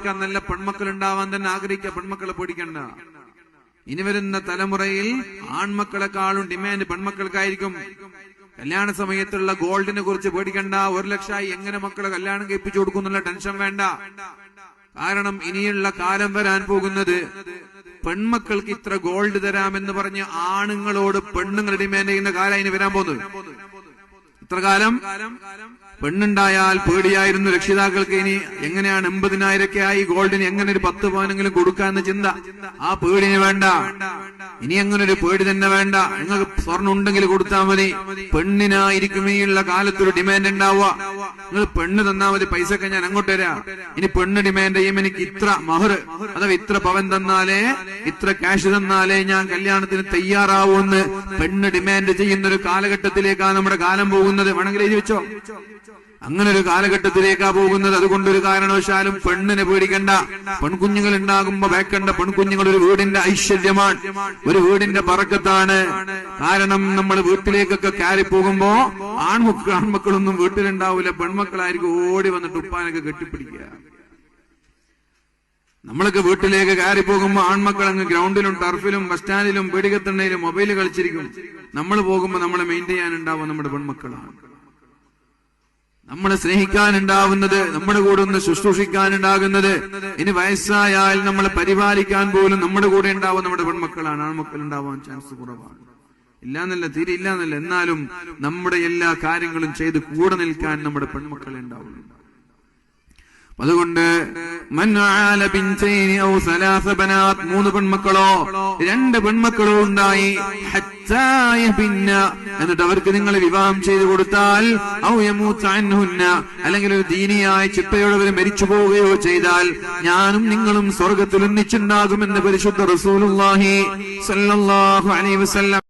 ആഗ്രഹിക്കുക, നല്ല പെൺമക്കൾ ഉണ്ടാവാൻ തന്നെ ആഗ്രഹിക്കുക, പെൺമക്കളെ പേടിക്കണ്ട. ഇനി വരുന്ന തലമുറയിൽ ആൺമക്കളെക്കാളും ഡിമാൻഡ് പെൺമക്കൾക്കായിരിക്കും. കല്യാണ സമയത്തുള്ള ഗോൾഡിനെ കുറിച്ച് പേടിക്കണ്ട. 1 ലക്ഷമായി എങ്ങനെ മക്കളെ കല്യാണം കഴിപ്പിച്ചു കൊടുക്കുന്നുള്ള ടെൻഷൻ വേണ്ട. കാരണം ഇനിയുള്ള കാലം വരാൻ പോകുന്നത് പെൺമക്കൾക്ക് ഇത്ര ഗോൾഡ് തരാമെന്ന് പറഞ്ഞ് ആണുങ്ങളോട് പെണ്ണുങ്ങൾ ഡിമാൻഡ് ചെയ്യുന്ന കാലം ഇനി വരാൻ പോകുന്നത്. ഇത്ര കാലം പെണ്ണുണ്ടായാൽ പേടിയായിരുന്നു രക്ഷിതാക്കൾക്ക്. ഇനി എങ്ങനെയാണ് 80,000 ആയി ഗോൾഡിന് എങ്ങനെ ഒരു 10 പവനെങ്കിലും കൊടുക്കാന്ന് ചിന്ത. ആ പേടിന് വേണ്ട. ഇനി അങ്ങനെ ഒരു പേടി തന്നെ വേണ്ട. നിങ്ങൾക്ക് സ്വർണ്ണം ഉണ്ടെങ്കിൽ കൊടുത്താൽ മതി. പെണ്ണിനായിരിക്കും ഈയുള്ള കാലത്തൊരു ഡിമാൻഡ് ഉണ്ടാവുക. നിങ്ങൾ പെണ്ണ് തന്നാ മതി, പൈസയൊക്കെ ഞാൻ അങ്ങോട്ട് തരാം. ഇനി പെണ്ണ് ഡിമാൻഡ് ചെയ്യും, എനിക്ക് ഇത്ര മഹർ അഥവാ ഇത്ര പവൻ തന്നാലേ, ഇത്ര ക്യാഷ് തന്നാലേ ഞാൻ കല്യാണത്തിന് തയ്യാറാവൂന്ന് പെണ്ണ് ഡിമാൻഡ് ചെയ്യുന്ന ഒരു കാലഘട്ടത്തിലേക്കാണ് നമ്മുടെ കാലം പോകുന്നത്. വേണമെങ്കിൽ എഴുതി വെച്ചോ, അങ്ങനെ ഒരു കാലഘട്ടത്തിലേക്കാ പോകുന്നത്. അതുകൊണ്ടൊരു കാരണവശാലും പെണ്ണിനെ പേടിക്കണ്ട. പെൺകുഞ്ഞുങ്ങൾ ഉണ്ടാകുമ്പോ ഭയക്കണ്ട. പെൺകുഞ്ഞുങ്ങൾ ഒരു വീടിന്റെ ഐശ്വര്യമാണ്, ഒരു വീടിന്റെ ബറക്കത്താണ്. കാരണം നമ്മൾ വീട്ടിലേക്കൊക്കെ കയറി പോകുമ്പോ ആൺമക്കളൊന്നും വീട്ടിലുണ്ടാവില്ല. പെൺമക്കളായിരിക്കും ഓടി വന്നിട്ട് ഉപ്പാനൊക്കെ കെട്ടിപ്പിടിക്കുക. നമ്മളൊക്കെ വീട്ടിലേക്ക് കയറി പോകുമ്പോ ആൺമക്കൾ അങ്ങ് ഗ്രൗണ്ടിലും ടർഫിലും ബസ് സ്റ്റാൻഡിലും പീടികത്തണ്ണയിലും മൊബൈല് കളിച്ചിരിക്കും. നമ്മൾ പോകുമ്പോ നമ്മളെ മെയിൻറ്റെയിൻ ചെയ്യാനുണ്ടാവും നമ്മുടെ പെൺമക്കളാണ്. നമ്മളെ സ്നേഹിക്കാനുണ്ടാവുന്നത്, നമ്മുടെ കൂടെ ഒന്ന് ശുശ്രൂഷിക്കാനുണ്ടാകുന്നത്, ഇനി വയസ്സായാൽ നമ്മളെ പരിപാലിക്കാൻ പോലും നമ്മുടെ കൂടെ ഉണ്ടാവും നമ്മുടെ പെൺമക്കളാണ്. ആൺമക്കൾ ഉണ്ടാവാൻ ചാൻസ് കുറവാണ്. ഇല്ലാന്നല്ല, തീരെ ഇല്ലാന്നല്ല. എന്നാലും നമ്മുടെ എല്ലാ കാര്യങ്ങളും ചെയ്ത് കൂടെ നിൽക്കാൻ നമ്മുടെ പെൺമക്കളെ ഉണ്ടാവുള്ളൂ. അതുകൊണ്ട് 3 പെൺമക്കളോ 2 പെൺമക്കളോ ഉണ്ടായി എന്നിട്ട് അവർക്ക് നിങ്ങൾ വിവാഹം ചെയ്തു കൊടുത്താൽ, അല്ലെങ്കിൽ ഒരു ദീനിയായ ചിട്ടയോടെ മരിച്ചു പോവുകയോ ചെയ്താൽ ഞാനും നിങ്ങളും സ്വർഗത്തിൽ ഒന്നിച്ചുണ്ടാകുമെന്ന് പരിശുദ്ധ റസൂലുള്ളാഹി സ്വല്ലല്ലാഹു അലൈഹി വസല്ലം